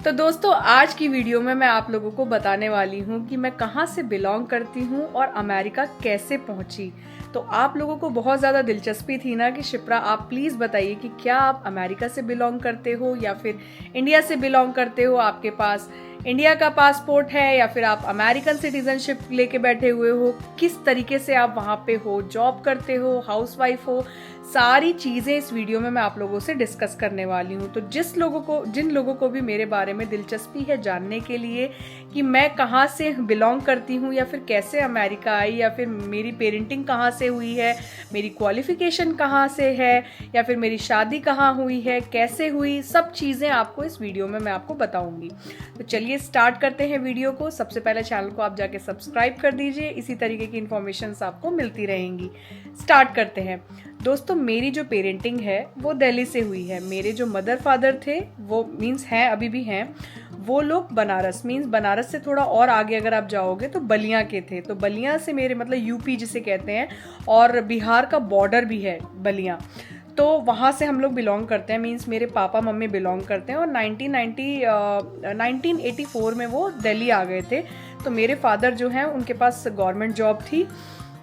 तो दोस्तों आज की वीडियो में मैं आप लोगों को बताने वाली हूँ कि मैं कहाँ से बिलोंग करती हूँ और अमेरिका कैसे पहुँची। तो आप लोगों को बहुत ज़्यादा दिलचस्पी थी ना कि शिप्रा आप प्लीज़ बताइए कि क्या आप अमेरिका से बिलोंग करते हो या फिर इंडिया से बिलोंग करते हो, आपके पास इंडिया का पासपोर्ट है या फिर आप अमेरिकन सिटीजनशिप लेके बैठे हुए हो, किस तरीके से आप वहाँ पे हो, जॉब करते हो, हाउसवाइफ हो। सारी चीज़ें इस वीडियो में मैं आप लोगों से डिस्कस करने वाली हूँ। तो जिन लोगों को भी मेरे बारे में दिलचस्पी है जानने के लिए कि मैं कहाँ से बिलोंग करती हूँ या फिर कैसे अमेरिका आई या फिर मेरी पेरेंटिंग कहाँ से हुई है, मेरी क्वालिफिकेशन कहाँ से है या फिर मेरी शादी कहाँ हुई है, कैसे हुई, सब चीज़ें आपको इस वीडियो में मैं आपको बताऊँगी। तो चलिए स्टार्ट करते हैं वीडियो को। सबसे पहले चैनल को आप जाके सब्सक्राइब कर दीजिए, इसी तरीके की इन्फॉर्मेशन आपको मिलती रहेंगी। स्टार्ट करते हैं दोस्तों। मेरी जो पेरेंटिंग है वो दिल्ली से हुई है। मेरे जो मदर फादर थे वो मीन्स हैं, अभी भी हैं, वो लोग बनारस मीन्स बनारस से थोड़ा और आगे अगर आप जाओगे तो बलिया के थे। तो बलिया से मेरे मतलब यूपी जिसे कहते हैं और बिहार का बॉर्डर भी है बलिया, तो वहाँ से हम लोग बिलोंग करते हैं। मीन्स मेरे पापा मम्मी बिलोंग करते हैं और 1984 में वो दिल्ली आ गए थे। तो मेरे फादर जो हैं उनके पास गवर्नमेंट जॉब थी,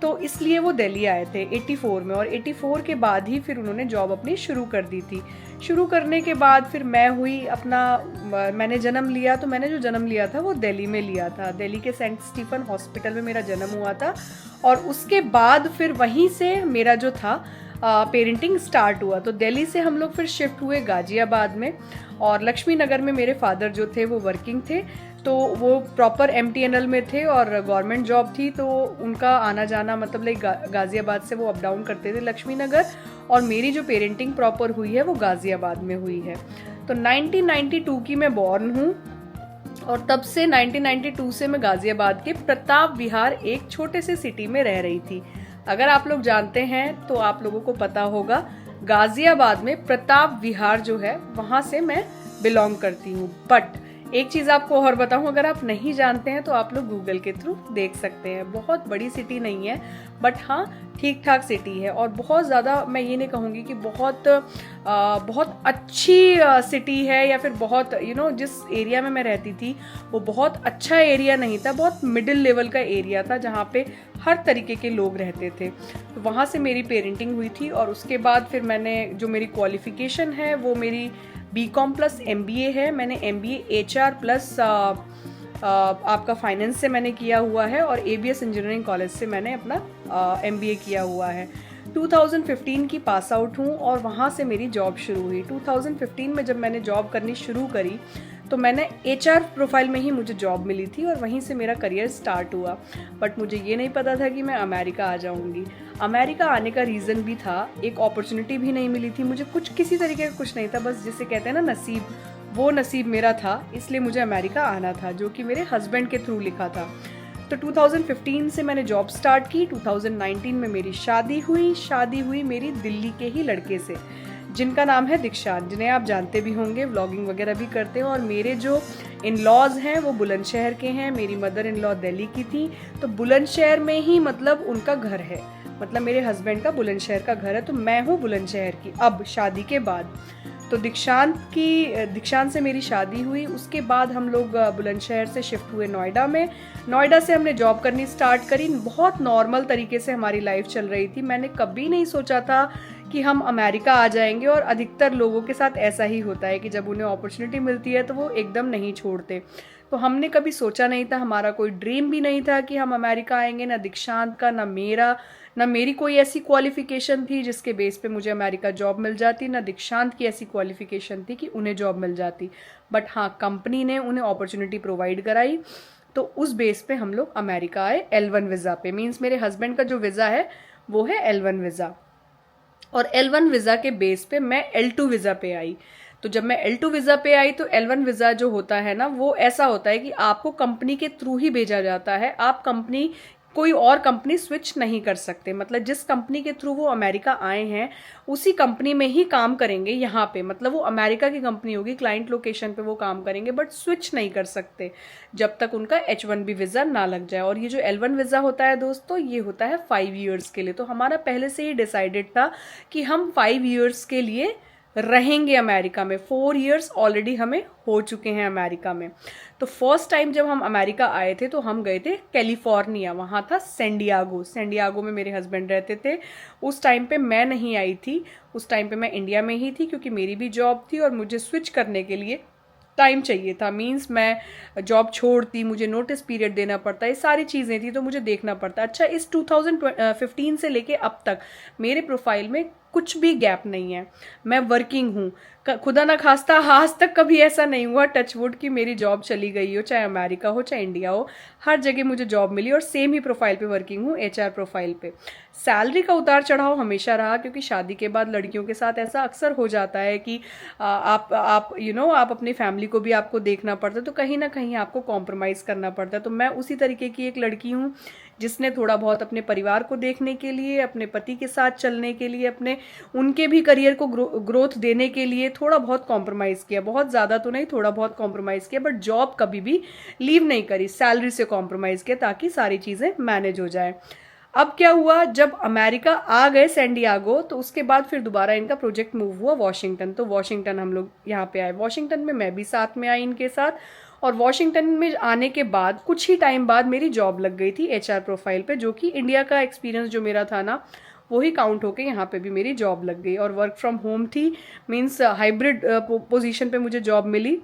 तो इसलिए वो दिल्ली आए थे 84 में। और 84 के बाद ही फिर उन्होंने जॉब अपनी शुरू कर दी थी। शुरू करने के बाद फिर मैंने जन्म लिया। तो मैंने जो जन्म लिया था वो दिल्ली में लिया था। दिल्ली के सेंट स्टीफन हॉस्पिटल में मेरा जन्म हुआ था और उसके बाद फिर वहीं से मेरा जो था पेरेंटिंग स्टार्ट हुआ। तो दिल्ली से हम लोग फिर शिफ्ट हुए गाजियाबाद में और लक्ष्मी नगर में मेरे फादर जो थे वो वर्किंग थे। तो वो प्रॉपर MTNL में थे और गवर्नमेंट जॉब थी, तो उनका आना जाना मतलब लाइक गाज़ियाबाद से वो अप डाउन करते थे लक्ष्मी नगर। और मेरी जो पेरेंटिंग प्रॉपर हुई है वो गाज़ियाबाद में हुई है। तो 1992 की मैं बॉर्न हूँ और तब से 1992 से मैं गाज़ियाबाद के प्रताप विहार एक छोटे से सिटी में रह रही थी। अगर आप लोग जानते हैं तो आप लोगों को पता होगा गाज़ियाबाद में प्रताप विहार जो है वहाँ से मैं बिलोंग करती हूँ। बट एक चीज़ आपको और बताऊं, अगर आप नहीं जानते हैं तो आप लोग गूगल के थ्रू देख सकते हैं। बहुत बड़ी सिटी नहीं है बट हाँ ठीक ठाक सिटी है और बहुत ज़्यादा मैं ये नहीं कहूँगी कि बहुत अच्छी सिटी है या फिर बहुत जिस एरिया में मैं रहती थी वो बहुत अच्छा एरिया नहीं था, बहुत मिडिल लेवल का एरिया था जहाँ पे हर तरीके के लोग रहते थे। तो वहाँ से मेरी पेरेंटिंग हुई थी और उसके बाद फिर मैंने जो मेरी क्वालिफिकेशन है वो मेरी BCom प्लस MBA है। मैंने MBA HR प्लस आपका फाइनेंस से मैंने किया हुआ है और ABS इंजीनियरिंग कॉलेज से मैंने अपना MBA किया हुआ है। 2015 की पास आउट हूँ और वहाँ से मेरी जॉब शुरू हुई। 2015 में जब मैंने जॉब करनी शुरू करी तो मैंने HR प्रोफाइल में ही मुझे जॉब मिली थी और वहीं से मेरा करियर स्टार्ट हुआ। बट मुझे ये नहीं पता था कि मैं अमेरिका आ जाऊँगी। अमेरिका आने का रीज़न भी था, एक अपॉर्चुनिटी भी नहीं मिली थी मुझे, कुछ किसी तरीके का कुछ नहीं था, बस जिसे कहते हैं ना नसीब, वो नसीब मेरा था, इसलिए मुझे अमेरिका आना था जो कि मेरे हस्बैंड के थ्रू लिखा था। तो 2015 से मैंने जॉब स्टार्ट की। 2019 में मेरी शादी हुई मेरी दिल्ली के ही लड़के से जिनका नाम है दीक्षांत, जिन्हें आप जानते भी होंगे, व्लॉगिंग वगैरह भी करते हैं। और मेरे जो इन लॉज हैं वो बुलंदशहर के हैं। मेरी मदर इन लॉ दिल्ली की थी, तो बुलंदशहर में ही मतलब उनका घर है, मतलब मेरे हस्बैंड का बुलंदशहर का घर है। तो मैं हूँ बुलंदशहर की अब शादी के बाद। तो दीक्षांत से मेरी शादी हुई। उसके बाद हम लोग बुलंदशहर से शिफ्ट हुए नोएडा में। नोएडा से हमने जॉब करनी स्टार्ट करी। बहुत नॉर्मल तरीके से हमारी लाइफ चल रही थी। मैंने कभी नहीं सोचा था कि हम अमेरिका आ जाएंगे और अधिकतर लोगों के साथ ऐसा ही होता है कि जब उन्हें अपॉर्चुनिटी मिलती है तो वो एकदम नहीं छोड़ते। तो हमने कभी सोचा नहीं था, हमारा कोई ड्रीम भी नहीं था कि हम अमेरिका आएंगे। ना दीक्षांत का, ना मेरी कोई ऐसी क्वालिफिकेशन थी जिसके बेस पे मुझे अमेरिका जॉब मिल जाती, ना दीक्षांत की ऐसी क्वालिफिकेशन थी कि उन्हें जॉब मिल जाती। बट हाँ, कंपनी ने उन्हें अपॉर्चुनिटी प्रोवाइड कराई, तो उस बेस पे हम लोग अमेरिका आए L1 वीज़ा पे। मीन्स मेरे हस्बैंड का जो वीज़ा है वो है L1 वीज़ा और L1 वीज़ा के बेस पे मैं L2 वीज़ा पे आई। तो जब मैं L2 वीज़ा पे आई तो L1 वीज़ा जो होता है ना वो ऐसा होता है कि आपको कंपनी के थ्रू ही भेजा जाता है। आप कोई और कंपनी स्विच नहीं कर सकते। मतलब जिस कंपनी के थ्रू वो अमेरिका आए हैं उसी कंपनी में ही काम करेंगे यहाँ पे, मतलब वो अमेरिका की कंपनी होगी, क्लाइंट लोकेशन पे वो काम करेंगे, बट स्विच नहीं कर सकते जब तक उनका H1B वीज़ा ना लग जाए। और ये जो L1 वीज़ा होता है दोस्तों, ये होता है 5 ईयर्स के लिए। तो हमारा पहले से ही डिसाइडेड था कि हम 5 ईयर्स के लिए रहेंगे अमेरिका में। 4 इयर्स ऑलरेडी हमें हो चुके हैं अमेरिका में। तो फर्स्ट टाइम जब हम अमेरिका आए थे तो हम गए थे कैलिफोर्निया, वहाँ था सैंडियागो। सैंडियागो में मेरे हस्बैंड रहते थे। उस टाइम पे मैं नहीं आई थी, उस टाइम पे मैं इंडिया में ही थी, क्योंकि मेरी भी जॉब थी और मुझे स्विच करने के लिए टाइम चाहिए था। मींस मैं जॉब छोड़ती, मुझे नोटिस पीरियड देना पड़ता, ये सारी चीज़ें थी तो मुझे देखना पड़ता। अच्छा, इस 2015 से लेके अब तक मेरे प्रोफाइल में कुछ भी गैप नहीं है, मैं वर्किंग हूँ। खुदा ना खास्ता आज तक कभी ऐसा नहीं हुआ, टचवुड, कि मेरी जॉब चली गई हो, चाहे अमेरिका हो चाहे इंडिया हो, हर जगह मुझे जॉब मिली और सेम ही प्रोफाइल पे वर्किंग हूँ, एचआर प्रोफाइल पे। सैलरी का उतार चढ़ाव हमेशा रहा, क्योंकि शादी के बाद लड़कियों के साथ ऐसा अक्सर हो जाता है कि आप आप अपनी फैमिली को भी आपको देखना पड़ता है, तो कहीं ना कहीं आपको कॉम्प्रोमाइज़ करना पड़ता है। तो मैं उसी तरीके की एक लड़की हूँ जिसने थोड़ा बहुत अपने परिवार को देखने के लिए, अपने पति के साथ चलने के लिए, अपने उनके भी करियर को ग्रोथ देने के लिए थोड़ा बहुत कॉम्प्रोमाइज़ किया। बहुत ज़्यादा तो नहीं, थोड़ा बहुत कॉम्प्रोमाइज़ किया, बट जॉब कभी भी लीव नहीं करी, सैलरी से कॉम्प्रोमाइज़ किया ताकि सारी चीज़ें मैनेज हो जाए। अब क्या हुआ, जब अमेरिका आ गए सैंडियागो, तो उसके बाद फिर दोबारा इनका प्रोजेक्ट मूव हुआ वॉशिंगटन। तो वॉशिंगटन हम लोग यहाँ पे आए। वॉशिंगटन में मैं भी साथ में आई इनके साथ, और वॉशिंगटन में आने के बाद कुछ ही टाइम बाद मेरी जॉब लग गई थी एचआर प्रोफाइल पे, जो कि इंडिया का एक्सपीरियंस जो मेरा था ना, वही काउंट होके यहाँ पे भी मेरी जॉब लग गई। और वर्क फ्रॉम होम थी, मीन्स हाइब्रिड पोजीशन पे मुझे जॉब मिली,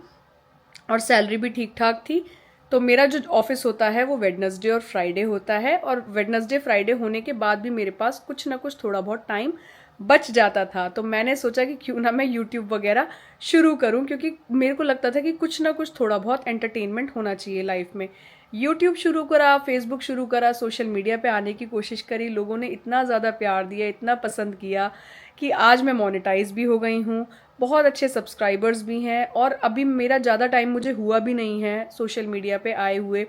और सैलरी भी ठीक ठाक थी। तो मेरा जो ऑफिस होता है वो वेडनेसडे और फ्राइडे होता है, और वेडनेसडे फ्राइडे होने के बाद भी मेरे पास कुछ ना कुछ थोड़ा बहुत टाइम बच जाता था। तो मैंने सोचा कि क्यों ना मैं यूट्यूब वगैरह शुरू करूं, क्योंकि मेरे को लगता था कि कुछ ना कुछ थोड़ा बहुत एंटरटेनमेंट होना चाहिए लाइफ में। यूट्यूब शुरू करा, फेसबुक शुरू करा, सोशल मीडिया पे आने की कोशिश करी, लोगों ने इतना ज़्यादा प्यार दिया, इतना पसंद किया कि आज मैं मोनेटाइज भी हो गई हूँ, बहुत अच्छे सब्सक्राइबर्स भी हैं। और अभी मेरा ज़्यादा टाइम मुझे हुआ भी नहीं है सोशल मीडिया पे आए हुए,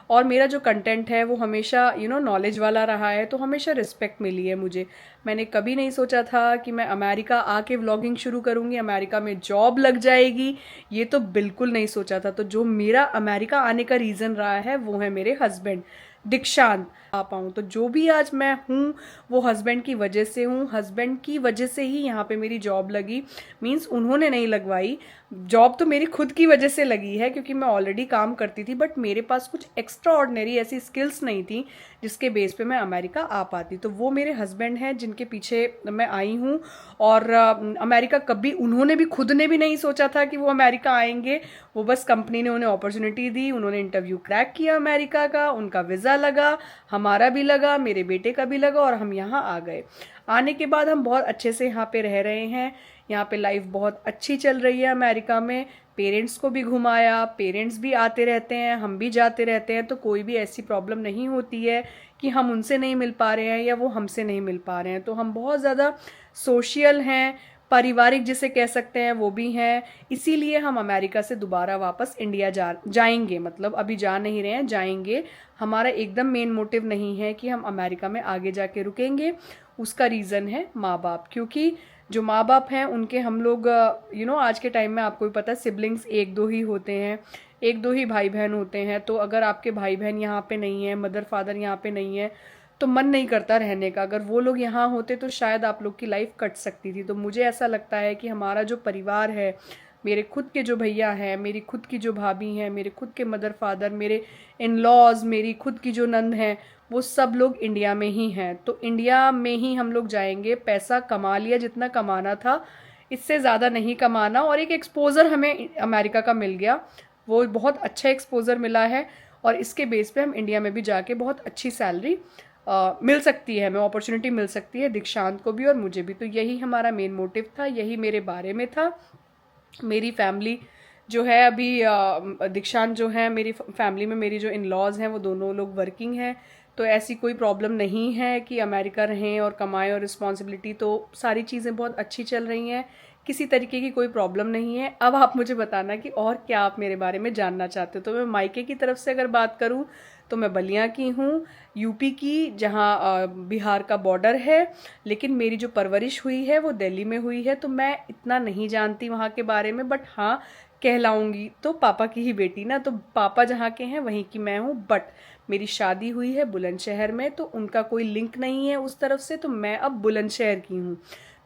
और मेरा जो कंटेंट है वो हमेशा नॉलेज वाला रहा है, तो हमेशा रिस्पेक्ट मिली है मुझे। मैंने कभी नहीं सोचा था कि मैं अमेरिका आके व्लॉगिंग शुरू करूँगी, अमेरिका में जॉब लग जाएगी, ये तो बिल्कुल नहीं सोचा था। तो जो मेरा अमेरिका आने का रीज़न रहा है वो है मेरे हस्बैंड दीक्षांत। आ पाऊँ तो जो भी आज मैं हूँ वो हस्बैंड की वजह से हूँ, हस्बैंड की वजह से ही यहाँ पे मेरी जॉब लगी। मीन्स उन्होंने नहीं लगवाई, जॉब तो मेरी खुद की वजह से लगी है, क्योंकि मैं ऑलरेडी काम करती थी, बट मेरे पास कुछ एक्स्ट्रा ऑर्डिनरी ऐसी स्किल्स नहीं थी जिसके बेस पे मैं अमेरिका आ पाती। तो वो मेरे हस्बैंड हैं जिनके पीछे मैं आई हूँ। और अमेरिका कभी उन्होंने भी, खुद ने भी नहीं सोचा था कि वो अमेरिका आएंगे। वो बस कंपनी ने उन्हें अपॉर्चुनिटी दी, उन्होंने इंटरव्यू क्रैक किया अमेरिका का, उनका वीज़ा लगा, हमारा भी लगा, मेरे बेटे का भी लगा, और हम यहाँ आ गए। आने के बाद हम बहुत अच्छे से यहाँ पे रह रहे हैं, यहाँ पे लाइफ बहुत अच्छी चल रही है अमेरिका में। पेरेंट्स को भी घुमाया, पेरेंट्स भी आते रहते हैं, हम भी जाते रहते हैं, तो कोई भी ऐसी प्रॉब्लम नहीं होती है कि हम उनसे नहीं मिल पा रहे हैं या वो हमसे नहीं मिल पा रहे हैं। तो हम बहुत ज़्यादा सोशल हैं, पारिवारिक जिसे कह सकते हैं वो भी हैं। इसीलिए हम अमेरिका से दोबारा वापस इंडिया जाएंगे, मतलब अभी जा नहीं रहे हैं, जाएंगे। हमारा एकदम मेन मोटिव नहीं है कि हम अमेरिका में आगे जाके रुकेंगे। उसका रीज़न है माँ बाप, क्योंकि जो माँ बाप हैं उनके हम लोग आज के टाइम में आपको भी पता है सिबलिंग्स एक दो ही होते हैं, एक दो ही भाई बहन होते हैं। तो अगर आपके भाई बहन यहाँ पे नहीं है, मदर फादर यहाँ पे नहीं है, तो मन नहीं करता रहने का। अगर वो लोग यहाँ होते तो शायद आप लोग की लाइफ कट सकती थी। तो मुझे ऐसा लगता है कि हमारा जो परिवार है, मेरे खुद के जो भैया हैं, मेरी खुद की जो भाभी हैं, मेरे खुद के मदर फादर, मेरे इन लॉज, मेरी खुद की जो नंद हैं, वो सब लोग इंडिया में ही हैं। तो इंडिया में ही हम लोग जाएंगे। पैसा कमा लिया जितना कमाना था, इससे ज़्यादा नहीं कमाना। और एक एक्सपोज़र हमें अमेरिका का मिल गया, वो बहुत अच्छा एक्सपोज़र मिला है, और इसके बेस पे हम इंडिया में भी जाके बहुत अच्छी सैलरी मिल सकती है, हमें अपॉर्चुनिटी मिल सकती है, दीक्षांत को भी और मुझे भी। तो यही हमारा मेन मोटिव था, यही मेरे बारे में था। मेरी फैमिली जो है अभी दीक्षांत जो है, मेरी फैमिली में मेरी जो इन लॉज हैं वो दोनों लोग वर्किंग हैं। तो ऐसी कोई प्रॉब्लम नहीं है कि अमेरिका रहें और कमाएं, और रिस्पॉन्सिबिलिटी तो सारी चीज़ें बहुत अच्छी चल रही हैं, किसी तरीके की कोई प्रॉब्लम नहीं है। अब आप मुझे बताना कि और क्या आप मेरे बारे में जानना चाहते हो। तो मैं मायके की तरफ से अगर बात करूं तो मैं बलिया की हूँ, यूपी की, जहाँ बिहार का बॉर्डर है। लेकिन मेरी जो परवरिश हुई है वो दिल्ली में हुई है, तो मैं इतना नहीं जानती वहाँ के बारे में। बट हाँ, कहलाऊंगी तो पापा की ही बेटी ना, तो पापा जहाँ के हैं वहीं की मैं हूँ। बट मेरी शादी हुई है बुलंदशहर में, तो उनका कोई लिंक नहीं है उस तरफ से, तो मैं अब बुलंदशहर की हूँ।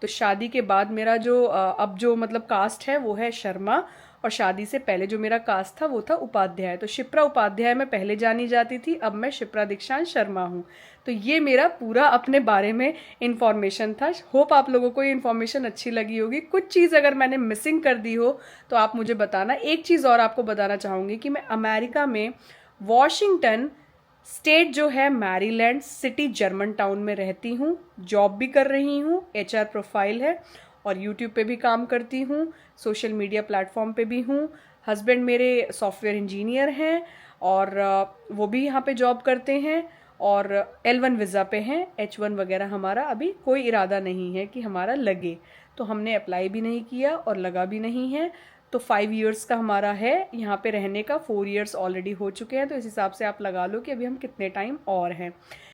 तो तो शादी के बाद मेरा जो अब जो मतलब कास्ट है वो है शर्मा, और शादी से पहले जो मेरा कास्ट था वो था उपाध्याय। तो शिप्रा उपाध्याय मैं पहले जानी जाती थी, अब मैं शिप्रा दीक्षांत शर्मा हूँ। तो ये मेरा पूरा अपने बारे में इन्फॉर्मेशन था। होप आप लोगों को ये इन्फॉर्मेशन अच्छी लगी होगी। कुछ चीज़ अगर मैंने मिसिंग कर दी हो तो आप मुझे बताना। एक चीज़ और आपको बताना चाहूँगी कि मैं अमेरिका में वॉशिंगटन स्टेट जो है मैरीलैंड, सिटी जर्मन टाउन में रहती हूँ, जॉब भी कर रही हूँ, HR प्रोफाइल है, और यूट्यूब पे भी काम करती हूँ, सोशल मीडिया प्लेटफॉर्म पे भी हूँ। हस्बैंड मेरे सॉफ्टवेयर इंजीनियर हैं और वो भी यहाँ पे जॉब करते हैं, और L1 वीज़ा पे हैं। H1 वगैरह हमारा अभी कोई इरादा नहीं है कि हमारा लगे, तो हमने अप्लाई भी नहीं किया और लगा भी नहीं है। तो 5 इयर्स का हमारा है यहाँ पे रहने का, 4 इयर्स ऑलरेडी हो चुके हैं, तो इस हिसाब से आप लगा लो कि अभी हम कितने टाइम और हैं।